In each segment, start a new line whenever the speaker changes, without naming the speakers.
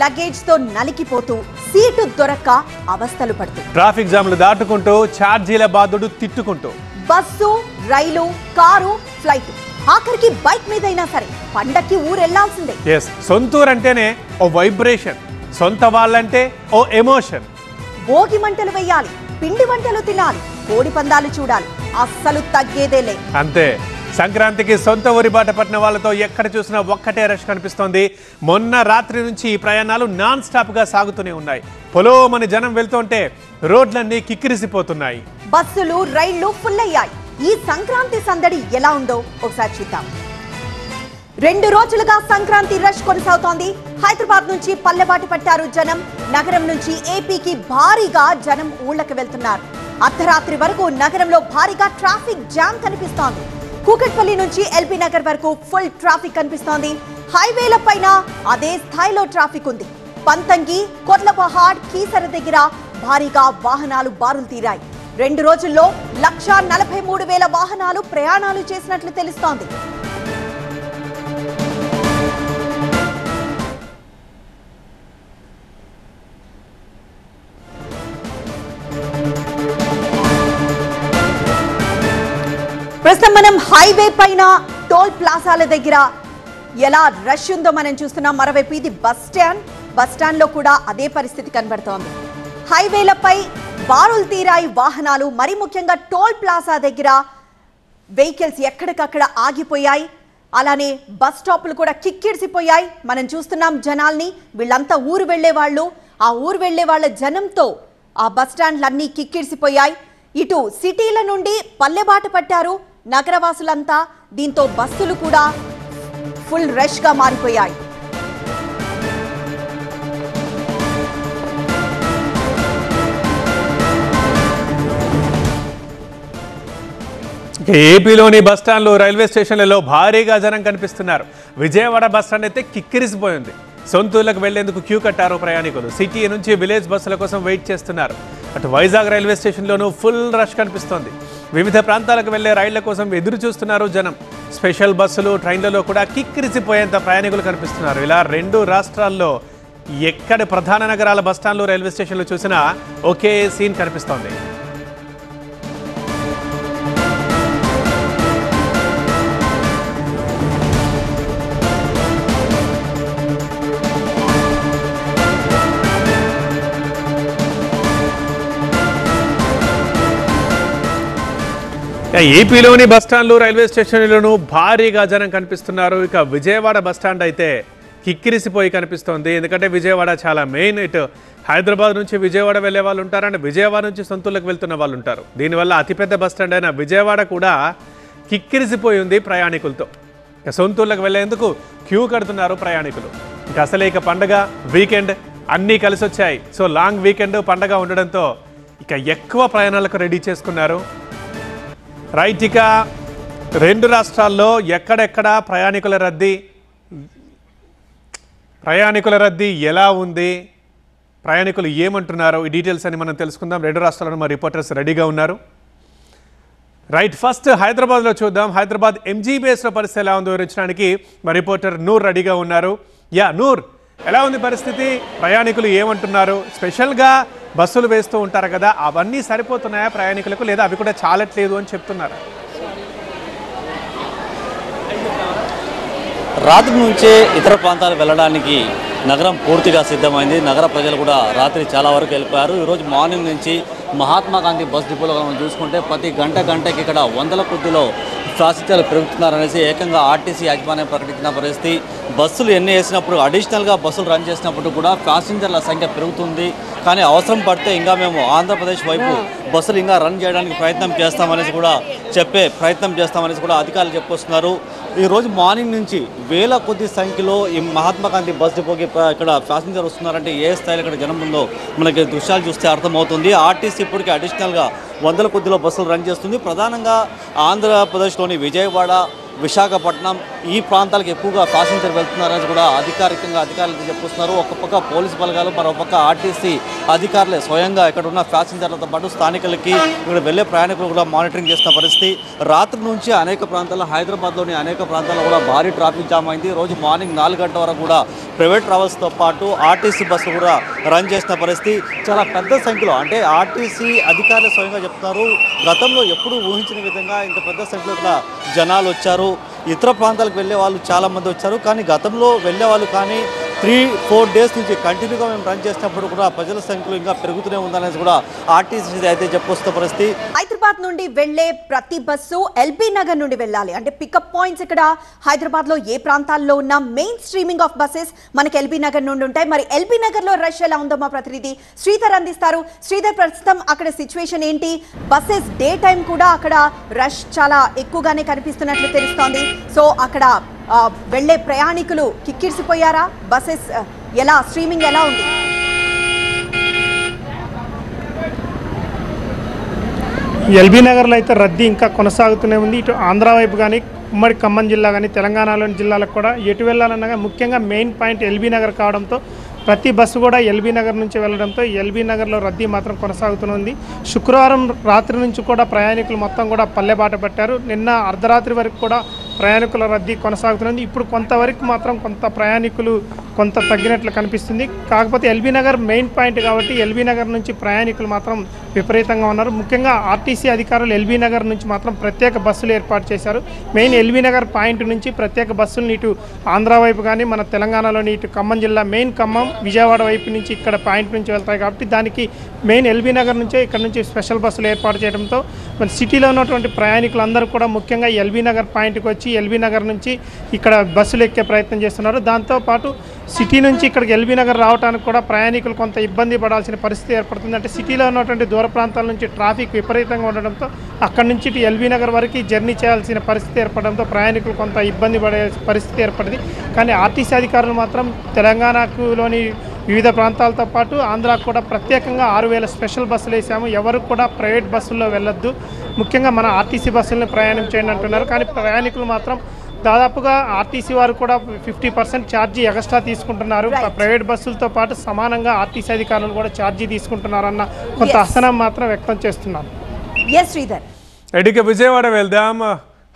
Luggage తో నలికిపోతూ seat దొరక్క అవస్థలు పడుతూ
ట్రాఫిక్ జామ్లు దాటుకుంటూ ఛార్జీల బాధుడు తిట్టుకుంటూ
బస్సు రైలు కారు ఫ్లైట్ ఆఖరికి బైక్ మీదైనా సరే పండక్కి ఊరెళ్లాల్సిందే.
సొంతూరు అంటేనే ఓ వైబ్రేషన్, సొంత వాళ్ళంటే ఓ ఎమోషన్.
భోగి మంటలు వేయాలి, పిండి వంటలు తినాలి, కోడి పందాలు చూడాలి, అస్సలు తగ్గేదేలే.
అంతే, సంక్రాంతికి సొంత ఊరి బాట పట్టిన వాళ్ళతో ఎక్కడ చూసినా ఒక్కటే రష్ కనిపిస్తోంది. మొన్న రాత్రి నుంచి ఈ ప్రయాణాలు నాన్ స్టాప్ గా సాగుతూనే ఉన్నాయి. పొలోమని జనం వెళ్తుంటే రోడ్లన్నీ కిక్కిరిసిపోతున్నాయి.
బస్సులు రైళ్లు ఫుల్ అయ్యాయి. ఈ సంక్రాంతి సందడి ఎలా ఉందో ఒకసారి చూద్దాం. 2 రోజులుగా సంక్రాంతి రష్ కొనసాగుతోంది. హైదరాబాద్ నుంచి పల్లెబాటి పట్టారు జనం. నగరం నుంచి ఏపీకి భారీగా జనం ఊళ్ళకి వెళ్తున్నారు. అర్ధరాత్రి వరకు నగరంలో భారీగా ట్రాఫిక్ జామ్ కనిపిస్తోంది. కూకట్పల్లి నుంచి ఎల్బీ నగర్ వరకు ఫుల్ ట్రాఫిక్ కనిపిస్తోంది. హైవేల పైన అదే స్థాయిలో ట్రాఫిక్ ఉంది. పంతంగి, కొట్లపహాడ్, కీసర దగ్గర భారీగా వాహనాలు బారులు తీరాయి. 2 రోజుల్లో 1,43,000 వాహనాలు ప్రయాణాలు చేసినట్లు తెలుస్తోంది. ప్రస్తుతం మనం హైవే పైన టోల్ ప్లాజాల దగ్గర ఎలా రష్ ఉందో మనం చూస్తున్నాం. మరోవైపు ఇది బస్ స్టాండ్ లో కూడా అదే పరిస్థితి కనబడుతోంది. హైవేలపై బారులు తీరాయి వాహనాలు. మరి ముఖ్యంగా టోల్ ప్లాజా దగ్గర వెహికల్స్ ఎక్కడికక్కడ ఆగిపోయాయి. అలానే బస్ స్టాపులు కూడా కిక్కిడిసిపోయాయి. మనం చూస్తున్నాం జనాల్ని. వీళ్ళంతా ఊరు వెళ్లే వాళ్ళు. ఆ ఊరు వెళ్లే వాళ్ళ జనంతో ఆ బస్ స్టాండ్లన్నీ కిక్కిడిసిపోయాయి. ఇటు సిటీల నుండి పల్లెబాట పట్టారు నగరవాసులంతా. దీంతో బస్సులు కూడా ఫుల్ రష్ గా మారిపోయాయి.
ఏపీలోని బస్టాండ్లు, రైల్వే స్టేషన్లలో భారీగా జనం కనిపిస్తున్నారు. విజయవాడ బస్టాండ్ అయితే కిక్కిరిసిపోయింది. సొంతూర్లకు వెళ్లేందుకు క్యూ కట్టారు ప్రయాణికులు. సిటీ నుంచి విలేజ్ బస్సుల కోసం వెయిట్ చేస్తున్నారు. అటు వైజాగ్ రైల్వే స్టేషన్లోనూ ఫుల్ రష్ కనిపిస్తోంది. వివిధ ప్రాంతాలకు వెళ్లే రైళ్ల కోసం ఎదురు చూస్తున్నారు జనం. స్పెషల్ బస్సులు, ట్రైన్లలో కూడా కిక్కిరిసిపోయేంత ప్రయాణికులు కనిపిస్తున్నారు. ఇలా 2 రాష్ట్రాల్లో ఎక్కడ ప్రధాన నగరాల బస్టాండ్లు, రైల్వే స్టేషన్లు చూసినా ఒకే సీన్ కనిపిస్తోంది. ఏపీలోని బస్టాండ్లు, రైల్వే స్టేషన్లను భారీగా జనం కనిపిస్తున్నారు. ఇక విజయవాడ బస్టాండ్ అయితే కిక్కిరిసిపోయి కనిపిస్తోంది. ఎందుకంటే విజయవాడ చాలా మెయిన్. ఇటు హైదరాబాద్ నుంచి విజయవాడ వెళ్లే వాళ్ళు ఉంటారు, అండ్ విజయవాడ నుంచి సొంతూర్లకు వెళ్తున్న వాళ్ళు ఉంటారు. దీనివల్ల అతిపెద్ద బస్టాండ్ అయిన విజయవాడ కూడా కిక్కిరిసిపోయి ఉంది ప్రయాణికులతో. ఇక సొంతూర్లకు వెళ్లేందుకు క్యూ కడుతున్నారు ప్రయాణికులు. ఇక అసలే ఇక పండగ, వీకెండ్ అన్నీ కలిసి వచ్చాయి. సో లాంగ్ వీకెండ్, పండగ ఉండడంతో ఇక ఎక్కువ ప్రయాణాలకు రెడీ చేసుకున్నారు. రైట్, ఇక 2 రాష్ట్రాల్లో ఎక్కడెక్కడ ప్రయాణికుల రద్దీ ఎలా ఉంది, ప్రయాణికులు ఏమంటున్నారు, ఈ డీటెయిల్స్ అని మనం తెలుసుకుందాం. 2 రాష్ట్రాలను మా రిపోర్టర్స్ రెడీగా ఉన్నారు. రైట్, ఫస్ట్ హైదరాబాద్లో చూద్దాం. హైదరాబాద్ ఎంజీబీఎస్లో పరిస్థితి ఎలా ఉందో వివరించడానికి మా రిపోర్టర్ నూర్ రెడీగా ఉన్నారు. నూర్, ఎలా ఉంది పరిస్థితి? ప్రయాణికులు ఏమంటున్నారు? స్పెషల్గా బస్సులు వేస్తూ ఉంటారు కదా, అవన్నీ సరిపోతున్నాయా ప్రయాణికులకు, లేదా అవి కూడా చాలట్లేదు అని చెప్తున్నారు?
రాత్రి నుంచే ఇతర ప్రాంతాలు వెళ్ళడానికి నగరం పూర్తిగా సిద్ధమైంది. నగర ప్రజలు కూడా రాత్రి చాలా వరకు వెళ్ళిపోయారు. ఈరోజు మార్నింగ్ నుంచి మహాత్మా గాంధీ బస్ డిపోలో మనం చూసుకుంటే ప్రతి గంటకి ఇక్కడ 100ల కొద్దిలో ప్యాసింజర్లు పెరుగుతున్నారనేసి ఏకంగా ఆర్టీసీ యాజమాన్యం ప్రకటించిన పరిస్థితి. బస్సులు ఎన్ని వేసినప్పుడు, అడిషనల్గా బస్సులు రన్ చేసినప్పుడు కూడా ప్యాసింజర్ల సంఖ్య పెరుగుతుంది. కానీ అవసరం పడితే ఇంకా మేము ఆంధ్రప్రదేశ్ వైపు బస్సులు ఇంకా రన్ చేయడానికి ప్రయత్నం చేస్తామనేసి కూడా అధికారులు చెప్పుకొస్తున్నారు. ఈరోజు మార్నింగ్ నుంచి వేల కొద్ది సంఖ్యలో ఈ మహాత్మా గాంధీ బస్ డిపోకి ఇక్కడ ప్యాసింజర్ వస్తున్నారంటే ఏ స్థాయిలో ఇక్కడ జనం ఉందో మనకి దృశ్యాలు చూస్తే అర్థమవుతుంది. ఆర్టీసీ ఇప్పటికీ అడిషనల్గా 100ల కొద్దిలో బస్సులు రన్ చేస్తుంది. ప్రధానంగా ఆంధ్రప్రదేశ్లోని విజయవాడ, విశాఖపట్నం, ఈ ప్రాంతాలకు ఎక్కువగా ప్యాసింజర్ వెళ్తున్నారని కూడా అధికారులు చెప్పుస్తున్నారు. ఒక పక్క పోలీసు బలగాలు, మరో పక్క ఆర్టీసీ అధికారులే స్వయంగా ఇక్కడ ఉన్న ప్యాసింజర్లతో పాటు స్థానికులకి ఇక్కడ వెళ్ళే ప్రయాణికులు కూడా మానిటరింగ్ చేస్తున్న పరిస్థితి. రాత్రి నుంచి అనేక ప్రాంతాల్లో, హైదరాబాద్లోని అనేక ప్రాంతాల్లో కూడా భారీ ట్రాఫిక్ జామ్ అయింది. రోజు మార్నింగ్ 4 గంటల వరకు కూడా ప్రైవేట్ ట్రావెల్స్తో పాటు ఆర్టీసీ బస్సులు కూడా రన్ చేసిన పరిస్థితి. చాలా పెద్ద సంఖ్యలో, అంటే ఆర్టీసీ అధికారులు స్వయంగా చెప్తున్నారు, గతంలో ఎప్పుడూ ఊహించిన విధంగా ఇంత పెద్ద సంఖ్యలో కూడా జనాలు వచ్చారు. ఇతర ప్రాంతాలకు వెళ్ళే వాళ్ళు చాలామంది వచ్చారు. కానీ గతంలో వెళ్ళే వాళ్ళు కానీ 3-4 డేస్ నుంచి కంటిన్యూగా మేము రన్ చేసినప్పుడు కూడా ప్రజల సంఖ్యలో ఇంకా పెరుగుతూనే ఉందనేది కూడా ఆర్టీసీ అయితే చెప్పుకొస్తున్న పరిస్థితి.
హైదరాబాద్ నుండి వెళ్లే ప్రతి బస్సు ఎల్బీ నగర్ నుండి వెళ్ళాలి. అంటే పికప్ పాయింట్స్ ఇక్కడ హైదరాబాద్ లో ఏ ప్రాంతాల్లో ఉన్న మెయిన్ స్ట్రీమింగ్ ఆఫ్ బస్సెస్ మనకి ఎల్బీ నగర్ నుండి ఉంటాయి. మరి ఎల్బీ నగర్ లో రష్ ఎలా ఉందో మా ప్రతినిధి శ్రీధర్ అందిస్తారు. శ్రీధర్, ప్రస్తుతం అక్కడ సిచ్యువేషన్ ఏంటి? బస్సెస్ డే టైం కూడా అక్కడ రష్ చాలా ఎక్కువగానే కనిపిస్తున్నట్లు తెలుస్తోంది. సో అక్కడ వెళ్లే ప్రయాణికులు కిక్కిరిసిపోయారా? బస్సెస్ ఎలా, స్ట్రీమింగ్ ఎలా ఉంది?
ఎల్బీ నగర్లో అయితే రద్దీ ఇంకా కొనసాగుతూనే ఉంది. ఇటు ఆంధ్ర వైపు కానీ, ఉమ్మడి ఖమ్మం జిల్లా కానీ, తెలంగాణలోని జిల్లాలకు కూడా ఎటు వెళ్ళాలన్నా ముఖ్యంగా మెయిన్ పాయింట్ ఎల్బీ నగర్ కావడంతో ప్రతి బస్సు కూడా ఎల్బీ నగర్ నుంచి వెళ్ళడంతో ఎల్బీ నగర్లో రద్దీ మాత్రం కొనసాగుతుంది. శుక్రవారం రాత్రి నుంచి కూడా ప్రయాణికులు మొత్తం కూడా పల్లెబాట పట్టారు. నిన్న అర్ధరాత్రి వరకు కూడా ప్రయాణికుల రద్దీ కొనసాగుతుంది. ఇప్పుడు కొంతవరకు మాత్రం కొంత ప్రయాణికులు కొంత తగ్గినట్లు కనిపిస్తుంది. కాకపోతే ఎల్బీ నగర్ మెయిన్ పాయింట్ కాబట్టి ఎల్బీ నగర్ నుంచి ప్రయాణికులు మాత్రం విపరీతంగా ఉన్నారు. ముఖ్యంగా ఆర్టీసీ అధికారులు ఎల్బీ నగర్ నుంచి మాత్రం ప్రత్యేక బస్సులు ఏర్పాటు చేశారు. మెయిన్ ఎల్బీ నగర్ పాయింట్ నుంచి ప్రత్యేక బస్సులను ఇటు ఆంధ్ర వైపు కానీ, మన తెలంగాణలోని ఇటు ఖమ్మం జిల్లా మెయిన్ ఖమ్మం, విజయవాడ వైపు నుంచి ఇక్కడ పాయింట్ నుంచి వెళ్తాయి కాబట్టి దానికి మెయిన్ ఎల్బీ నగర్ నుంచే ఇక్కడ నుంచి స్పెషల్ బస్సులు ఏర్పాటు చేయడంతో మన సిటీలో ఉన్నటువంటి ప్రయాణికులందరూ కూడా ముఖ్యంగా ఎల్బీ నగర్ పాయింట్కి వచ్చి ఎల్బీ నగర్ నుంచి ఇక్కడ బస్సులు ఎక్కే ప్రయత్నం చేస్తున్నారు. దాంతోపాటు సిటీ నుంచి ఇక్కడికి ఎల్బీ నగర్ రావడానికి కూడా ప్రయాణికులు కొంత ఇబ్బంది పడాల్సిన పరిస్థితి ఏర్పడుతుంది. అంటే సిటీలో ఉన్నటువంటి దూర ప్రాంతాల నుంచి ట్రాఫిక్ విపరీతంగా ఉండడంతో అక్కడి నుంచి ఇటు ఎల్బీ నగర్ వరకు జర్నీ చేయాల్సిన పరిస్థితి ఏర్పడడంతో ప్రయాణికులు కొంత ఇబ్బంది పడే పరిస్థితి ఏర్పడింది. కానీ ఆర్టీసీ అధికారులు మాత్రం తెలంగాణలోని వివిధ ప్రాంతాలతో పాటు ఆంధ్రాకు కూడా ప్రత్యేకంగా 6000 స్పెషల్ బస్సులు వేసాము. ఎవరు కూడా ప్రైవేట్ బస్సుల్లో వెళ్ళొద్దు, ముఖ్యంగా మన ఆర్టీసీ బస్సులను ప్రయాణం చేయండి అంటున్నారు. కానీ ప్రయాణికులు మాత్రం దాదాపుగా ఆర్టీసీ వారు కూడా 50% ఛార్జీ ఎక్స్ట్రా తీసుకుంటున్నారు. ప్రైవేట్ బస్సులతో పాటు సమానంగా ఆర్టీసీ అధికారులు కూడా ఛార్జీ తీసుకుంటున్నారన్న కొంత అసహనం మాత్రం వ్యక్తం చేస్తున్నారు.
విజయవాడ వెళ్దాం.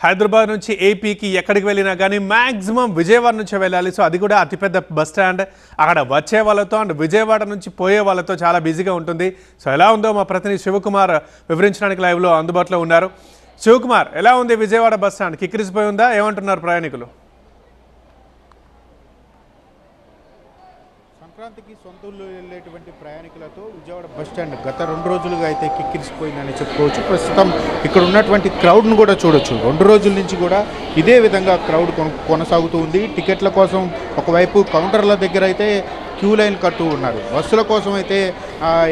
హైదరాబాద్ నుంచి ఏపీకి ఎక్కడికి వెళ్ళినా కానీ మ్యాక్సిమం విజయవాడ నుంచే వెళ్ళాలి. సో అది కూడా అతిపెద్ద బస్ స్టాండ్. అక్కడ వచ్చే వాళ్ళతో అండ్ విజయవాడ నుంచి పోయే వాళ్ళతో చాలా బిజీగా ఉంటుంది. సో ఎలా ఉందో మా ప్రతినిధి శివకుమార్ వివరించడానికి లైవ్లో అందుబాటులో ఉన్నారు. శివకుమార్, ఎలా ఉంది విజయవాడ బస్ స్టాండ్? కిక్కిరిసిపోయి ఉందా? ఏమంటున్నారు ప్రయాణికులు?
సంక్రాంతికి సొంత ఊళ్ళు వెళ్ళేటువంటి ప్రయాణికులతో విజయవాడ బస్ స్టాండ్ గత 2 రోజులుగా అయితే కిక్కిరిసిపోయిందని చెప్పుకోవచ్చు. ప్రస్తుతం ఇక్కడ ఉన్నటువంటి క్రౌడ్ను కూడా చూడొచ్చు. 2 రోజుల నుంచి కూడా ఇదే విధంగా క్రౌడ్ కొనసాగుతూ ఉంది. టికెట్ల కోసం ఒకవైపు కౌంటర్ల దగ్గర అయితే క్యూ లైన్ కడుతూ ఉన్నారు. బస్సుల కోసం అయితే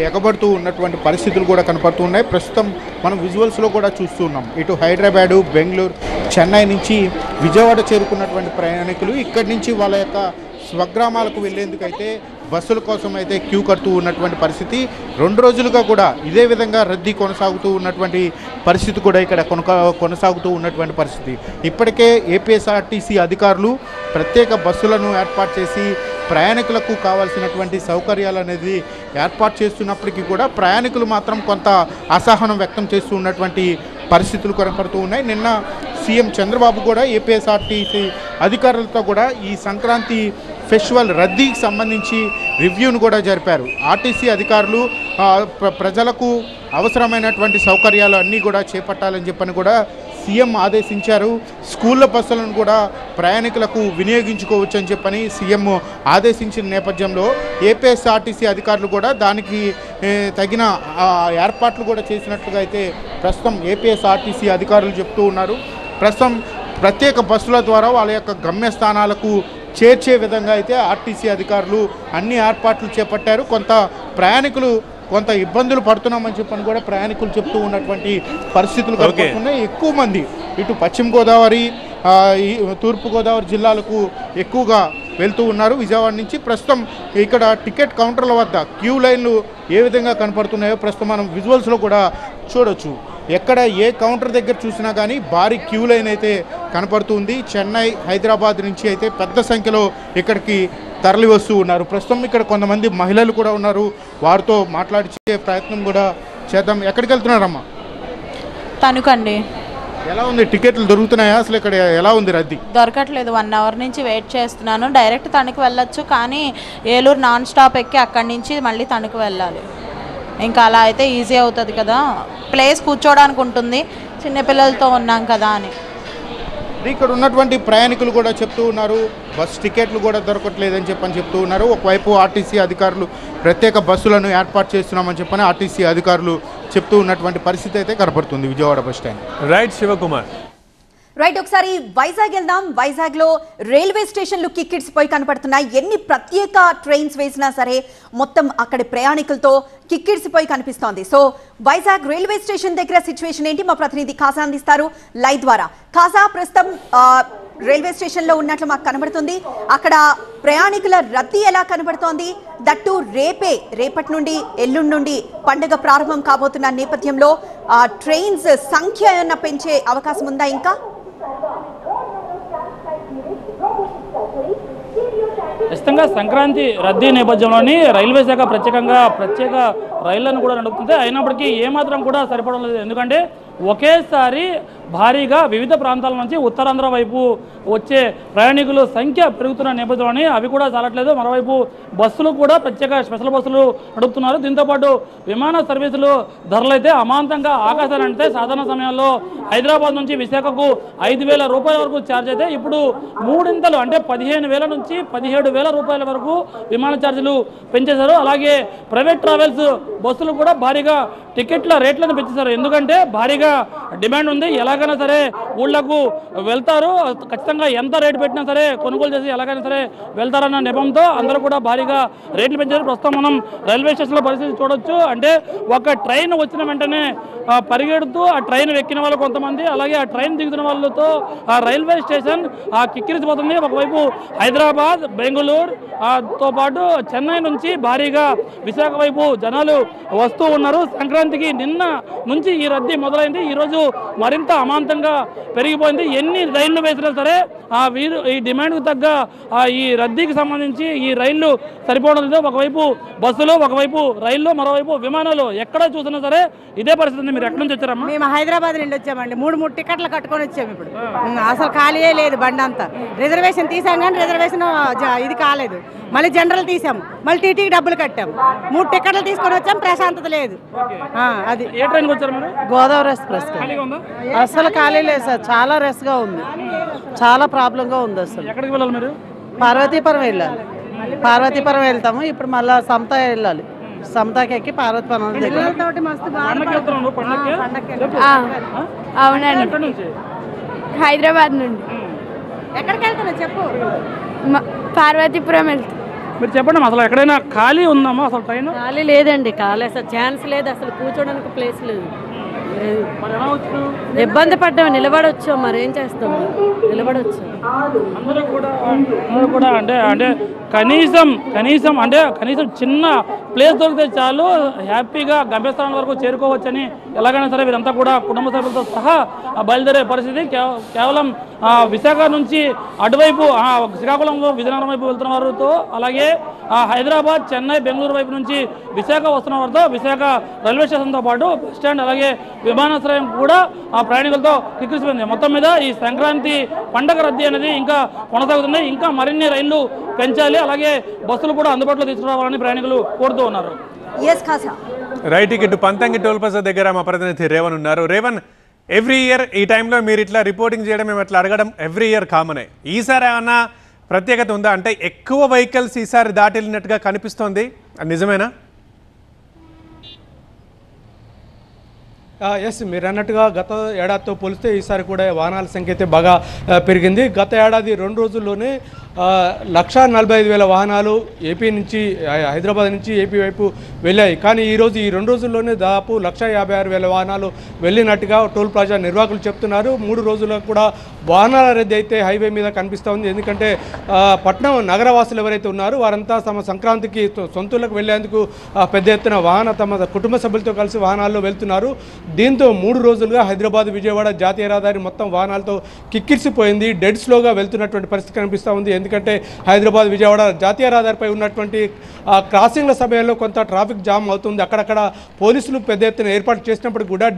ఎగబడుతూ ఉన్నటువంటి పరిస్థితులు కూడా కనపడుతూ ఉన్నాయి. ప్రస్తుతం మనం విజువల్స్లో కూడా చూస్తూ ఉన్నాం. ఇటు హైదరాబాదు, బెంగళూరు, చెన్నై నుంచి విజయవాడ చేరుకున్నటువంటి ప్రయాణికులు ఇక్కడి నుంచి వాళ్ళ యొక్క స్వగ్రామాలకు వెళ్లేందుకైతే బస్సుల కోసం అయితే క్యూ కడుతూ ఉన్నటువంటి పరిస్థితి. 2 రోజులుగా కూడా ఇదే విధంగా రద్దీ కొనసాగుతూ ఉన్నటువంటి పరిస్థితి కూడా ఇక్కడ కొనసాగుతూ ఉన్నటువంటి పరిస్థితి. ఇప్పటికే ఏపీఎస్ఆర్టీసీ అధికారులు ప్రత్యేక బస్సులను ఏర్పాటు చేసి ప్రయాణికులకు కావాల్సినటువంటి సౌకర్యాలు అనేది ఏర్పాటు చేస్తున్నప్పటికీ కూడా ప్రయాణికులు మాత్రం కొంత అసహనం వ్యక్తం చేస్తూ ఉన్నటువంటి పరిస్థితులు కనపడుతూ ఉన్నాయి. నిన్న సీఎం చంద్రబాబు కూడా ఏపీఎస్ఆర్టీసీ అధికారులతో కూడా ఈ సంక్రాంతి ఫెస్టివల్ రద్దీకి సంబంధించి రివ్యూను కూడా జరిపారు. ఆర్టీసీ అధికారులు ప్రజలకు అవసరమైనటువంటి సౌకర్యాలు అన్నీ కూడా చేపట్టాలని చెప్పని కూడా సీఎం ఆదేశించారు. స్కూళ్ళ బస్సులను కూడా ప్రయాణికులకు వినియోగించుకోవచ్చు అని చెప్పని సీఎం ఆదేశించిన నేపథ్యంలో ఏపీఎస్ఆర్టీసీ అధికారులు కూడా దానికి తగిన ఏర్పాట్లు కూడా చేసినట్లుగా అయితే ప్రస్తుతం ఏపీఎస్ఆర్టీసీ అధికారులు చెప్తూ ఉన్నారు. ప్రస్తుతం ప్రత్యేక బస్సుల ద్వారా వాళ్ళ యొక్క గమ్యస్థానాలకు చేర్చే విధంగా అయితే ఆర్టీసీ అధికారులు అన్ని ఏర్పాట్లు చేపట్టారు. కొంత ప్రయాణికులు కొంత ఇబ్బందులు పడుతున్నామని చెప్పని కూడా ప్రయాణికులు చెప్తూ ఉన్నటువంటి పరిస్థితులు కనపడుతున్నాయి. ఎక్కువ మంది ఇటు పశ్చిమ గోదావరి, తూర్పుగోదావరి జిల్లాలకు ఎక్కువగా వెళ్తూ ఉన్నారు విజయవాడ నుంచి. ప్రస్తుతం ఇక్కడ టికెట్ కౌంటర్ల వద్ద క్యూ లైన్లు ఏ విధంగా కనపడుతున్నాయో ప్రస్తుతం మనం విజువల్స్లో కూడా చూడొచ్చు. ఎక్కడ ఏ కౌంటర్ దగ్గర చూసినా కానీ భారీ క్యూ లైన్ అయితే కనపడుతుంది. చెన్నై, హైదరాబాద్ నుంచి అయితే పెద్ద సంఖ్యలో ఇక్కడికి తరలి వస్తూ ఉన్నారు. ప్రస్తుతం ఇక్కడ కొంతమంది మహిళలు కూడా ఉన్నారు, వారితో మాట్లాడించే ప్రయత్నం కూడా చేద్దాం. ఎక్కడికి వెళ్తున్నారమ్మా?
తణుకండి.
ఎలా ఉంది, టికెట్లు దొరుకుతున్నాయా? అసలు ఇక్కడ ఎలా ఉంది రద్దీ?
దొరకట్లేదు. 1 అవర్ నుంచి వెయిట్ చేస్తున్నాను. డైరెక్ట్ తణుకు వెళ్ళొచ్చు, కానీ ఏలూరు నాన్ స్టాప్ ఎక్కి అక్కడి నుంచి మళ్ళీ తణుకు వెళ్ళాలి. ఇంకా అలా అయితే ఈజీ అవుతుంది కదా, ప్లేస్ కూర్చోడానికి ఉంటుంది, చిన్నపిల్లలతో ఉన్నాం కదా అని.
ఇక్కడ ఉన్నటువంటి ప్రయాణికులు కూడా చెప్తూ ఉన్నారు, బస్ టికెట్లు కూడా దొరకట్లేదని చెప్తూ ఉన్నారు. ఒకవైపు ఆర్టీసీ అధికారులు ప్రత్యేక బస్సులను ఏర్పాటు చేస్తున్నామని చెప్పని ఆర్టీసీ అధికారులు చెప్తూ ఉన్నటువంటి పరిస్థితి అయితే కనపడుతుంది Vijayawada bus stand.
Right Shivakumar.
Right, ఒకసారి వైజాగ్ వెళ్దాం. వైజాగ్ లో రైల్వే స్టేషన్లు కిక్కిడిసిపోయి కనపడుతున్నాయి. ఎన్ని ప్రత్యేక ట్రైన్స్ వేసినా సరే మొత్తం అక్కడి ప్రయాణికులతో కిక్కిడిసిపోయి కనిపిస్తోంది. సో వైజాగ్ రైల్వే స్టేషన్ దగ్గర సిచ్యువేషన్ ఏంటి, మా ప్రతినిధి ఖాజా అందిస్తారు లైవ్ ద్వారా. ఖాజా, ప్రస్తుతం రైల్వే స్టేషన్ లో ఉన్నట్లు మాకు కనబడుతుంది. అక్కడ ప్రయాణికుల రద్దీ ఎలా కనబడుతోంది? దట్టు రేపటి నుండి ఎల్లుండి నుండి పండుగ ప్రారంభం కాబోతున్న నేపథ్యంలో ట్రైన్స్ సంఖ్య ఏమన్నా పెంచే అవకాశం ఉందా? ఇంకా
ఖచ్చితంగా సంక్రాంతి రద్దీ నేపథ్యంలోని రైల్వే శాఖ ప్రత్యేక రైళ్లను కూడా నడుపుతుంది. అయినప్పటికీ ఏమాత్రం కూడా సరిపడం లేదు. ఎందుకంటే ఒకేసారి భారీగా వివిధ ప్రాంతాల నుంచి ఉత్తరాంధ్ర వైపు వచ్చే ప్రయాణికుల సంఖ్య పెరుగుతున్న నేపథ్యంలోని అవి కూడా చాలట్లేదు. మరోవైపు బస్సులు కూడా స్పెషల్ బస్సులు నడుపుతున్నారు. దీంతోపాటు విమాన సర్వీసులు ధరలు అయితే అమాంతంగా ఆకాశాన్ని అంటే సాధారణ సమయాల్లో హైదరాబాద్ నుంచి విశాఖకు 5,000 రూపాయల వరకు ఛార్జ్ అయితే ఇప్పుడు 3 అంటే 15,000 నుంచి 17,000 రూపాయల వరకు విమాన ఛార్జీలు పెంచేశారు. అలాగే ప్రైవేట్ ట్రావెల్స్ బస్సులు కూడా భారీగా టికెట్ల రేట్లను పెంచేశారు. ఎందుకంటే భారీగా డిమాండ్ ఉంది. ఎలాగైనా సరే ఊళ్ళకు వెళ్తారు, ఖచ్చితంగా ఎంత రేటు పెట్టినా సరే కొనుగోలు చేసి ఎలాగైనా సరే వెళ్తారన్న నెపంతో అందరూ కూడా భారీగా రేట్లు పెంచారు. ప్రస్తుతం మనం రైల్వే స్టేషన్లో పరిస్థితి చూడొచ్చు. అంటే ఒక ట్రైన్ వచ్చిన వెంటనే పరిగెడుతూ ఆ ట్రైన్ ఎక్కిన వాళ్ళు కొంతమంది, అలాగే ఆ ట్రైన్ దిగుతున్న వాళ్ళతో ఆ రైల్వే స్టేషన్ కిక్కిరిసిపోతుంది. ఒకవైపు హైదరాబాద్, బెంగళూరు తో పాటు చెన్నై నుంచి భారీగా విశాఖ వైపు జనాలు వస్తూ ఉన్నారు. సంక్రాంతికి నిన్న నుంచి ఈ రద్దీ మొదలైంది. ఈరోజు మరింత అమాంతంగా పెరిగిపోయింది. ఎన్ని రైళ్లు వేసినా సరే ఈ డిమాండ్కు తగ్గ ఈ రద్దీకి సంబంధించి ఈ రైళ్లు సరిపోవడం లేదు. ఒకవైపు బస్సులు, ఒకవైపు రైళ్లు, మరోవైపు విమానాలు. ఎక్కడ చూసినా సరే ఇదే పరిస్థితి. మీరు ఎక్కడి నుంచి వచ్చారమ్మా?
మేము హైదరాబాద్ నుండి వచ్చామండి. 3 టికెట్లు కట్టుకొని వచ్చాము. ఇప్పుడు అసలు ఖాళీయే లేదు బండి అంతా. రిజర్వేషన్ తీసాం కానీ రిజర్వేషన్ ఇది కాలేదు. మళ్ళీ జనరల్ తీసాము, మళ్ళీ టీటీకి డబ్బులు కట్టాము. 3 టికెట్లు తీసుకొని వచ్చాము, ప్రశాంతత లేదు. అది
ఏ ట్రైన్కి వచ్చారు మీరు?
గోదావరి ఎక్స్ప్రెస్. అసలు ఖాళీ లేదు సార్, చాలా రష్గా ఉంది, చాలా ప్రాబ్లంగా ఉంది. అసలు
ఎక్కడికి వెళ్ళాలి మీరు?
పార్వతీపురం వెళ్ళాలి. పార్వతీపురం వెళ్తాము. ఇప్పుడు మళ్ళీ సమతా వెళ్ళాలి. సమతాకి ఎక్కి పార్వతీపురం
అవునండి. హైదరాబాద్ నుండి.
ఎక్కడికి వెళ్తున్నా చెప్పు?
పార్వతీపురం వెళ్తాం.
మీరు చెప్పండి, అసలు ఎక్కడైనా ఖాళీ ఉందామా? అసలు ట్రైన్
ఖాళీ లేదండి, ఖాళీ అసలు ఛాన్స్ లేదు. అసలు కూర్చోడానికి ప్లేస్ లేదు. ఇబ్బంది పడ్డాము, నిలబడొచ్చాం. మరి ఏం చేస్తాం, నిలబడొచ్చాం.
అందరూ కూడా అంటే కనీసం చిన్న ప్లేస్ దొరికితే చాలు, హ్యాపీగా గమ్యస్థానం వరకు చేరుకోవచ్చని ఎలాగైనా సరే వీరంతా కూడా కుటుంబ సభ్యులతో సహా బయలుదేరే పరిస్థితి. కేవలం విశాఖ నుంచి అటువైపు శ్రీకాకుళం విజయనగరం వైపు వెళ్తున్న వారితో, అలాగే హైదరాబాద్, చెన్నై, బెంగళూరు వైపు నుంచి విశాఖ వస్తున్న వారితో విశాఖ రైల్వే స్టేషన్తో పాటు బస్ స్టాండ్, అలాగే విమానాశ్రయం కూడా ప్రయాణికులతో కిక్కిరిసిపోయింది. మొత్తం మీద ఈ సంక్రాంతి పండగ రద్దీ అనేది ఇంకా కొనసాగుతుంది. ఇంకా మరిన్ని రైళ్లు పెంచాలి, అలాగే బస్సులు కూడా అందుబాటులో తీసుకురావాలని ప్రయాణికులు కోరుతూ ఉన్నారు.
రైట్, ఇటు పంతంగి టోల్ ప్లాజా దగ్గర మా ప్రతినిధి రేవన్ ఉన్నారు. రేవన్, ఎవ్రీ ఇయర్ ఈ టైంలో మీరు ఇట్లా రిపోర్టింగ్ చేయడం, మేము ఇట్లా అడగడం ఎవ్రీ ఇయర్ కామనే. ఈసారి ఏమన్నా ప్రత్యేకత ఉందా? అంటే ఎక్కువ వెహికల్స్ ఈసారి దాటిల్లినట్టుగా కనిపిస్తోంది, నిజమేనా?
ఎస్, మీరు అన్నట్టుగా గత ఏడాదితో పోలిస్తే ఈసారి కూడా వాహనాల సంఖ్య అయితే బాగా పెరిగింది. గత ఏడాది 2 రోజుల్లోనే 1,45,000 వాహనాలు ఏపీ నుంచి, హైదరాబాద్ నుంచి ఏపీ వైపు వెళ్ళాయి. కానీ ఈరోజు ఈ 2 రోజుల్లోనే దాదాపు 1,56,000 వాహనాలు వెళ్ళినట్టుగా టోల్ ప్లాజా నిర్వాహకులు చెప్తున్నారు. 3 రోజులకు కూడా వాహనాల రద్దీ అయితే హైవే మీద కనిపిస్తూ ఉంది. ఎందుకంటే పట్నం నగరవాసులు ఎవరైతే ఉన్నారో వారంతా తమ సంక్రాంతికి సొంతూళ్ళకు వెళ్లేందుకు పెద్ద ఎత్తున తమ కుటుంబ సభ్యులతో కలిసి వాహనాల్లో వెళ్తున్నారు. దీంతో 3 రోజులుగా హైదరాబాద్ విజయవాడ జాతీయ రహదారి మొత్తం వాహనాలతో కిక్కిరిసిపోయింది. డెడ్ స్లోగా వెళ్తున్నటువంటి పరిస్థితి కనిపిస్తూ ఉంది. ఎందుకంటే హైదరాబాద్ విజయవాడ జాతీయ రహదారిపై ఉన్నటువంటి క్రాసింగ్ల సమయంలో కొంత ట్రాఫిక్ జామ్ అవుతుంది. అక్కడక్కడ పోలీసులు పెద్ద ఎత్తున ఏర్పాటు చేసినప్పుడు కూడా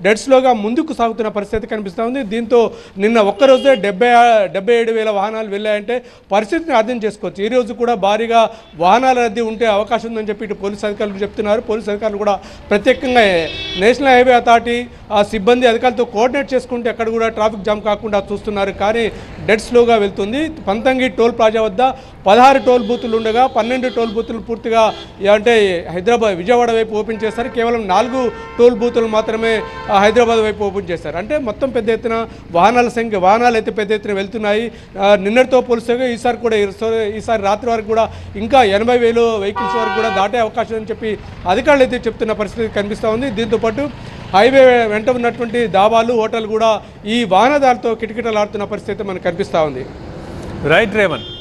డెడ్ స్లోగా ముందుకు సాగుతున్న పరిస్థితి కనిపిస్తూ ఉంది. దీంతో నిన్న ఒక్కరోజే 77,000 వాహనాలు వెళ్ళాయంటే పరిస్థితిని అర్థం చేసుకోవచ్చు. ఈ రోజు కూడా భారీగా వాహనాల రద్దీ ఉంటే అవకాశం ఉందని చెప్పి ఇటు పోలీసు అధికారులు చెప్తున్నారు. పోలీసు అధికారులు కూడా ప్రత్యేకంగా నేషనల్ హైవే అథారిటీ సిబ్బంది అధికారులతో కోఆర్డినేట్ చేసుకుంటే అక్కడ కూడా ట్రాఫిక్ జామ్ కాకుండా చూస్తున్నారు. కానీ డెడ్ స్లోగా వెళ్తుంది. పంతంగి టోల్ ప్లాజా వద్ద 16 టోల్ బూతులు ఉండగా 12 టోల్ బూతులు పూర్తిగా అంటే విజయవాడ వైపు ఓపెన్ చేస్తారు. కేవలం 4 టోల్ బూతులు మాత్రమే హైదరాబాద్ వైపు ఓపెన్ చేస్తారు. అంటే మొత్తం పెద్ద ఎత్తున వాహనాలు అయితే పెద్ద ఎత్తున వెళ్తున్నాయి. నిన్నటితో పోలిస్తే ఈసారి రాత్రి వరకు కూడా ఇంకా 80,000 వెహికల్స్ వరకు కూడా దాటే అవకాశం అని చెప్పి అధికారులు అయితే చెప్తున్న పరిస్థితి కనిపిస్తూ ఉంది. దీంతోపాటు హైవే వెంట ఉన్నటువంటి దాబాలు హోటల్ కూడా ఈ వాహనదారులతో కిటకిటలాడుతున్న పరిస్థితి మనకు కనిపిస్తూ ఉంది.
రైట్ రేవంత్.